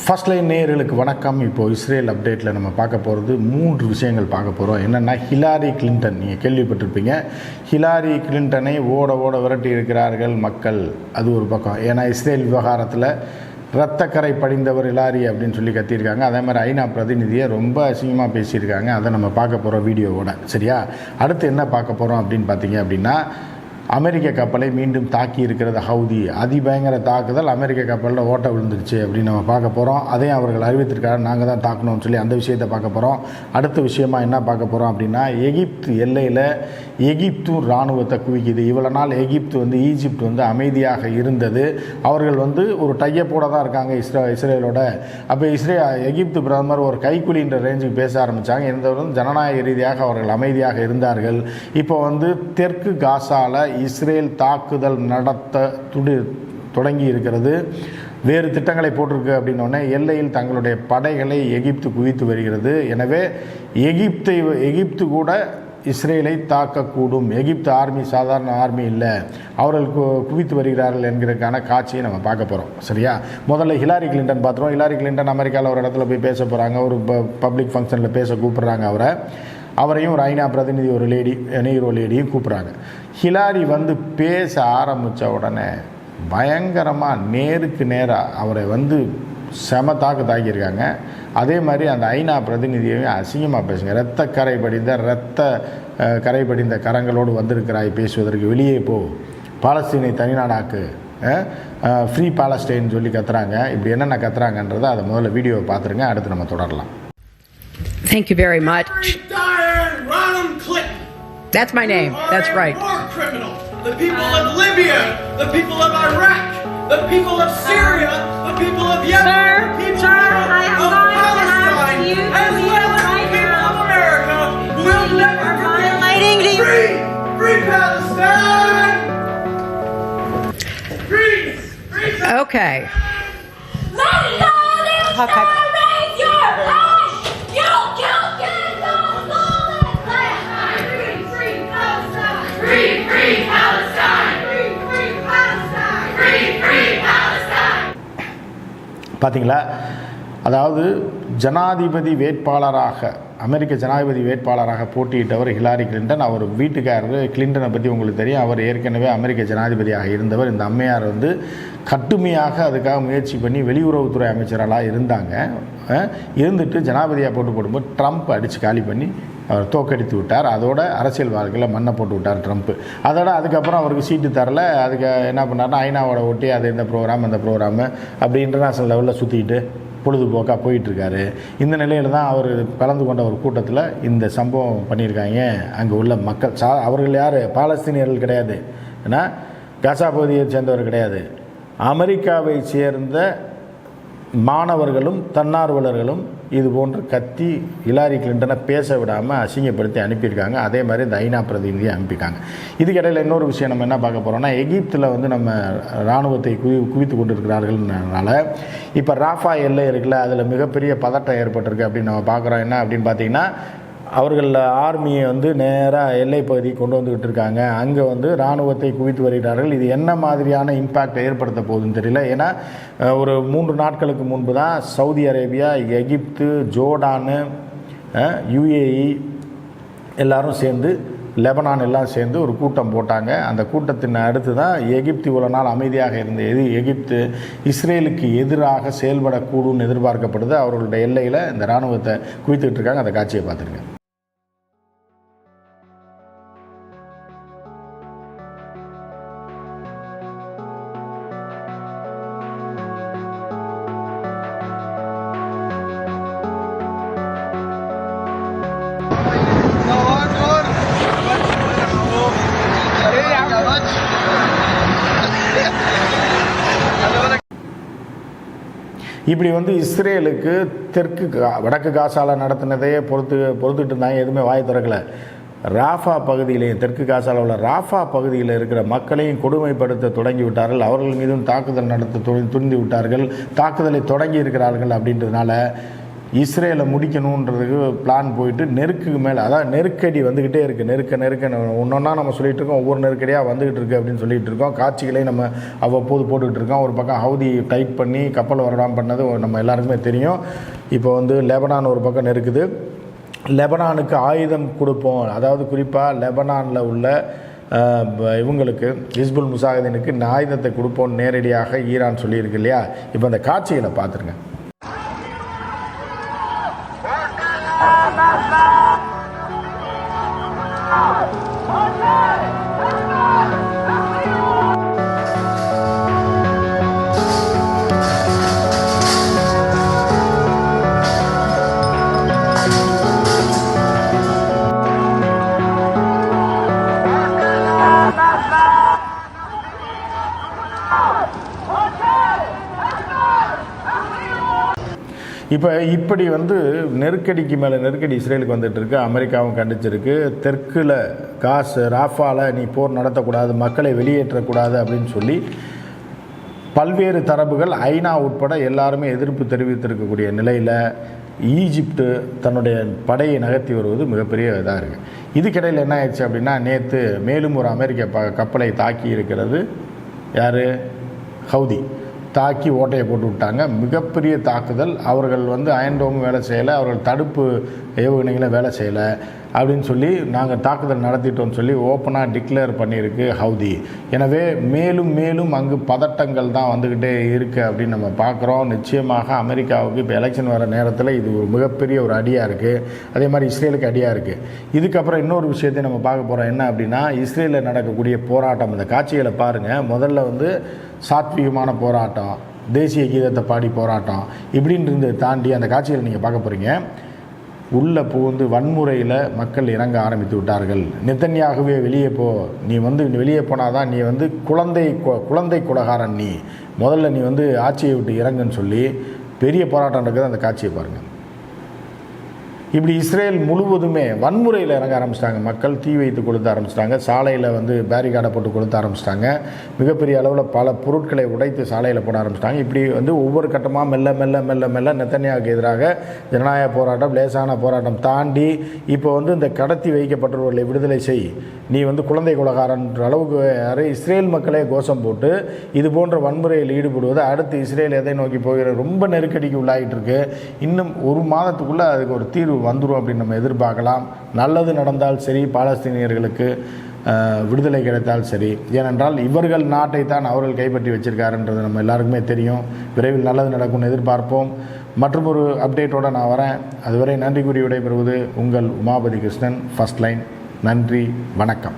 First line நேயர்களுக்கு வணக்கம். இப்போது இஸ்ரேல் அப்டேட்டில் நம்ம பார்க்க போகிறது 3 விஷயங்கள் பார்க்க போகிறோம். என்னென்னா, ஹிலாரி கிளின்டன், நீங்கள் கேள்விப்பட்டிருப்பீங்க. ஹிலாரி கிளின்டனை ஓட விரட்டி இருக்கிறார்கள் மக்கள். அது ஒரு பக்கம். ஏன்னா இஸ்ரேல் விவகாரத்தில் இரத்தக்கரை படிந்தவர் ஹிலாரி அப்படின்னு சொல்லி கத்தியிருக்காங்க. அதே மாதிரி ஐநா பிரதிநிதியை ரொம்ப அசிங்கமாக பேசியிருக்காங்க. அதை நம்ம பார்க்க போகிறோம் வீடியோவோட. சரியா? அடுத்து என்ன பார்க்க போகிறோம் அப்படின்னு பார்த்தீங்க அப்படின்னா, அமெரிக்க கப்பலை மீண்டும் தாக்கி இருக்கிறது ஹவுதி. அதிபயங்கர தாக்குதல், அமெரிக்க கப்பலில் ஓட்ட விழுந்துருச்சு அப்படின்னு நம்ம பார்க்க போகிறோம். அதையும் அவர்கள் அறிவித்திருக்காரு, நாங்கள் தான் தாக்கணும்னு சொல்லி அந்த விஷயத்தை பார்க்க போகிறோம். அடுத்த விஷயமா என்ன பார்க்க போகிறோம் அப்படின்னா, எகிப்து எல்லையில் எகிப்தும் இராணுவத்தை குவிக்குது. இவ்வளோ நாள் எகிப்து ஈஜிப்ட் அமைதியாக இருந்தது. அவர்கள் ஒரு டையப்போட தான் இருக்காங்க இஸ்ரேலோட. அப்போ எகிப்து பிரதமர் ஒரு கைக்குலின்ற ரேஞ்சுக்கு பேச ஆரம்பித்தாங்க. இருந்தவரும் ஜனநாயக ரீதியாக அவர்கள் அமைதியாக இருந்தார்கள். இப்போ தெற்கு காசாவில் இஸ்ரேல் தாக்குதல் நடத்த தொடங்கி இருக்கிறது. வேறு திட்டங்களை போட்டிருக்கு அப்படின்னோடனே எல்லையில் தங்களுடைய படைகளை எகிப்து குவித்து வருகிறது. எனவே எகிப்து கூட இஸ்ரேலை தாக்கக்கூடும். எகிப்து ஆர்மி சாதாரண ஆர்மி இல்லை, அவர்கள் குவித்து வருகிறார்கள் என்கிறதுக்கான காட்சியை நம்ம பார்க்க போகிறோம். சரியா? முதல்ல ஹிலாரி கிளின்டன் பார்த்துருவோம். ஹிலாரி கிளின்டன் அமெரிக்காவில் ஒரு இடத்துல போய் பேச போகிறாங்க. ஒரு பப்ளிக் ஃபங்க்ஷனில் பேச கூப்பிட்றாங்க. அவரையும் ஒரு ஐநா பிரதிநிதி, ஒரு நீரோ லேடியும் கூப்பிட்றாங்க. ஹிலாரி பேச ஆரம்பித்த உடனே பயங்கரமாக நேருக்கு நேராக அவரை செம தாக்கியிருக்காங்க. அதே மாதிரி அந்த ஐநா பிரதிநிதியையும் அசிங்கமாக பேசுங்க. கரை படிந்த கரங்களோடு வந்திருக்கிறாய் பேசுவதற்கு, வெளியே போ, பாலஸ்தீனை தனிநாடாக்கு, ஃப்ரீ பாலஸ்டைன் சொல்லி கத்துறாங்க. இப்படி என்னென்ன கத்துறாங்கன்றதை அதை முதல்ல வீடியோவை பார்த்துருங்க. அடுத்து நம்ம தொடரலாம். Thank you very much. That's my name. That's right. War criminal. The people of Libya, the people of Iraq, the people of Syria, the people of Yemen, the people of Palestine, as well as the people of America will never be free Palestine. Free. Okay. Okay. பார்த்தீங்களா? அதாவது ஜனாதிபதி வேட்பாளராக, அமெரிக்க ஜனாதிபதி வேட்பாளராக போட்டியிட்டவர் Hillary Clinton. அவர் வீட்டுக்காரர் கிளின்டனை பற்றி உங்களுக்கு தெரியும். அவர் ஏற்கனவே அமெரிக்க ஜனாதிபதியாக இருந்தவர். இந்த அம்மையார் கடுமையாக அதுக்காக முயற்சி பண்ணி வெளியுறவுத்துறை அமைச்சர்களாக இருந்தாங்க. இருந்துட்டு ஜனாதிபதியாக போடும்போது ட்ரம்ப் அடித்து காலி பண்ணி அவர் தோக்கடித்து விட்டார். அதோட அரசியல் வாழ்க்கையில் மண்ணை போட்டு விட்டார் ட்ரம்ப். அதுக்கப்புறம் அவருக்கு சீட்டு தரல. அதுக்கு என்ன பண்ணார்னா, ஐநாவோட ஒட்டி அது இந்த ப்ரோக்ராம் அந்த ப்ரோக்ராமு அப்படி இன்டர்நேஷ்னல் லெவலில் சுற்றிக்கிட்டு பொழுதுபோக்காக போயிட்டுருக்காரு. இந்த நிலையில் தான் அவர் கலந்து கொண்ட ஒரு கூட்டத்தில் இந்த சம்பவம் பண்ணியிருக்காங்க. அங்கே உள்ள மக்கள் அவர்கள் யார்? பாலஸ்தீனியர்கள் கிடையாது, ஏன்னா காசா பகுதியை சேர்ந்தவர் கிடையாது. அமெரிக்காவை சேர்ந்த மாணவர்களும் தன்னார்வலர்களும் இது போன்று கத்தி ஹிலாரி கிளின்டனை பேச விடாமல் அசிங்கப்படுத்தி அனுப்பியிருக்காங்க. அதே மாதிரி இந்த ஐநா பிரதிநிதியை அனுப்பியிருக்காங்க. இதுக்கிடையில் இன்னொரு விஷயம் நம்ம என்ன பார்க்க போகிறோம்னா, எகிப்தில் நம்ம இராணுவத்தை குவித்து கொண்டு இருக்கிறார்கள்னால இப்போ ராஃபா எல்லை இருக்குல்ல, அதில் மிகப்பெரிய பதட்டம் ஏற்பட்டிருக்கு அப்படின்னு நம்ம பார்க்குறோம். என்ன அப்படின்னு பார்த்தீங்கன்னா, அவர்கள் ஆர்மியை நேராக எல்லை பகுதிக்கு கொண்டு வந்துக்கிட்டு இருக்காங்க. அங்கே இராணுவத்தை குவித்து வருகிறார்கள். இது என்ன மாதிரியான இம்பேக்ட் ஏற்படுத்த போகுதுன்னு தெரியல. ஏன்னா ஒரு 3 நாட்களுக்கு முன்பு தான் சவுதி அரேபியா, எகிப்து, ஜோர்டானு, யுஏஇ எல்லாரும் சேர்ந்து, லெபனான் எல்லாம் சேர்ந்து ஒரு கூட்டம் போட்டாங்க. அந்த கூட்டத்தின் அடுத்து தான் எகிப்து இவ்வளோ நாள் அமைதியாக இருந்த எகிப்து இஸ்ரேலுக்கு எதிராக செயல்படக்கூடும்னு எதிர்பார்க்கப்படுது. அவர்களுடைய எல்லையில் இந்த இராணுவத்தை குவித்துக்கிட்டு இருக்காங்க. அந்த காட்சியை பார்த்துருங்க. இப்படி இஸ்ரேலுக்கு வடக்கு காசாவில் நடத்தினதையே பொறுத்துட்டு இருந்தாங்க. எதுவுமே வாய் திறக்கலை. ராஃபா பகுதியிலையும், தெற்கு காசாவில் உள்ள ராஃபா பகுதியில் இருக்கிற மக்களையும் கொடுமைப்படுத்த தொடங்கி விட்டார்கள். அவர்கள் மீதும் தாக்குதல் நடத்த துணிந்து விட்டார்கள். தாக்குதலை தொடங்கி இருக்கிறார்கள். அப்படின்றதுனால இஸ்ரேலை முடிக்கணுன்றதுக்கு பிளான் போயிட்டு நெருக்குக்கு மேலே, அதாவது நெருக்கடி வந்துக்கிட்டே இருக்குது. நெருக்க ஒன்றொன்னா நம்ம சொல்லிகிட்டு இருக்கோம், ஒவ்வொரு நெருக்கடியாக வந்துக்கிட்டு இருக்குது அப்படின்னு சொல்லிகிட்டு இருக்கோம். காட்சிகளை நம்ம அவ்வப்போது போட்டுக்கிட்டு இருக்கோம். ஒரு பக்கம் ஹவுதி டைட் பண்ணி கப்பல் வரடாமல் பண்ணது நம்ம எல்லாருக்குமே தெரியும். இப்போ வந்து லெபனான் ஒரு பக்கம் நெருக்குது. லெபனானுக்கு ஆயுதம் கொடுப்போம், அதாவது குறிப்பாக லெபனானில் உள்ள இவங்களுக்கு ஹிஸ்புல் முஜாஹிதீனுக்கு ஆயுதத்தை கொடுப்போம் நேரடியாக ஈரான் சொல்லியிருக்கு இல்லையா. இப்போ அந்த காட்சிகளை பார்த்துருங்க. இப்போ இப்படி வந்து நெருக்கடிக்கு மேலே நெருக்கடி இஸ்ரேலுக்கு வந்துட்டு இருக்கு. அமெரிக்காவும் கண்டிச்சிருக்கு. தெற்கில் ராஃபால நீ போர் நடத்தக்கூடாது, மக்களை வெளியேற்றக்கூடாது அப்படின்னு சொல்லி பல்வேறு தரப்புகள் ஐநா உட்பட எல்லாருமே எதிர்ப்பு தெரிவித்திருக்கக்கூடிய நிலையில் ஈஜிப்டு தன்னுடைய படையை நகர்த்தி வருவது மிகப்பெரிய இதாக இருக்குது. இதுக்கிடையில் என்ன ஆயிடுச்சு அப்படின்னா, நேற்று மேலும் ஒரு அமெரிக்க கப்பலை தாக்கி இருக்கிறது யார், ஹவுதி. தாக்கி ஓட்டையை போட்டு விட்டாங்க. மிகப்பெரிய தாக்குதல். அவர்கள் வந்து அயன்டோமும் வேலை செய்யலை, அவர்கள் தடுப்பு ஏவுகணைகளும் வேலை செய்யலை அப்படின்னு சொல்லி நாங்கள் தாக்குதல் நடத்திட்டோம்னு சொல்லி ஓப்பனாக டிக்ளேர் பண்ணியிருக்கு ஹவுதி. எனவே மேலும் மேலும் அங்கு பதட்டங்கள் தான் வந்துக்கிட்டே இருக்குது அப்படின்னு நம்ம பார்க்குறோம். நிச்சயமாக அமெரிக்காவுக்கு இப்போ எலெக்ஷன் வர நேரத்தில் இது ஒரு மிகப்பெரிய ஒரு அடியாக இருக்குது. அதே மாதிரி இஸ்ரேலுக்கு அடியாக இருக்குது. இதுக்கப்புறம் இன்னொரு விஷயத்தை நம்ம பார்க்க போகிறோம். என்ன அப்படின்னா, இஸ்ரேலில் நடக்கக்கூடிய போராட்டம். இந்த காட்சிகளை பாருங்கள். முதல்ல வந்து சாத்வீகமான போராட்டம், தேசிய கீதத்தை பாடி போராட்டம் இப்படின்னு இருந்து தாண்டி அந்த காட்சிகளை நீங்கள் பார்க்க போகிறீங்க. உள்ளே புகுந்து வன்முறையில் மக்கள் இறங்க ஆரம்பித்து விட்டார்கள். நெத்தன்யாகுவே வெளியே போ, நீ வந்து வெளியே போனால் தான் நீ வந்து குழந்தை குலகாரன், நீ முதல்ல நீ வந்து ஆட்சியை விட்டு இறங்குன்னு சொல்லி பெரிய போராட்டம் நடக்குது. அந்த காட்சியை பாருங்கள். இப்படி இஸ்ரேல் முழுவதுமே வன்முறையில் இறங்க ஆரம்பிச்சிட்டாங்க. மக்கள் தீ வைத்து கொளுத்த ஆரம்பிச்சிட்டாங்க. சாலையில் வந்து பேரிகார்டை போட்டு கொளுத்த ஆரம்பிச்சிட்டாங்க. மிகப்பெரிய அளவில் பல பொருட்களை உடைத்து சாலையில் போட ஆரம்பிச்சிட்டாங்க. இப்படி வந்து ஒவ்வொரு கட்டமாக மெல்ல மெல்ல மெல்ல மெல்ல நெத்தன்யாவுக்கு எதிராக ஜனநாயக போராட்டம், லேசான போராட்டம் தாண்டி இப்போ வந்து இந்த கடத்தி வைக்கப்பட்டவர்களை விடுதலை செய், நீ வந்து குழந்தை குலகாரன்ற அளவுக்கு இஸ்ரேல் மக்களே கோஷம் போட்டு இது போன்ற வன்முறையில் ஈடுபடுவது அடுத்து இஸ்ரேல் எதை நோக்கி போகிற ரொம்ப நெருக்கடிக்கு உள்ளாகிட்டு இருக்கு. இன்னும் ஒரு மாதத்துக்குள்ளே அதுக்கு ஒரு தீர்வு வந்துடும் அப்படின்னு நம்ம எதிர்பார்க்கலாம். நல்லது நடந்தால் சரி, பாலஸ்தீனியர்களுக்கு விடுதலை கிடைத்தால் சரி. ஏனென்றால் இவர்கள் நாட்டை தான் அவர்கள் கைப்பற்றி வச்சிருக்காருன்றது நம்ம எல்லாருக்குமே தெரியும். விரைவில் நல்லது நடக்கும்னு எதிர்பார்ப்போம். மற்றும் ஒரு அப்டேட்டோடு நான் வரேன். அதுவரை நன்றி கூறி விடைபெறுவது உங்கள் உமாபதி கிருஷ்ணன், ஃபர்ஸ்ட் லைன். நன்றி, வணக்கம்.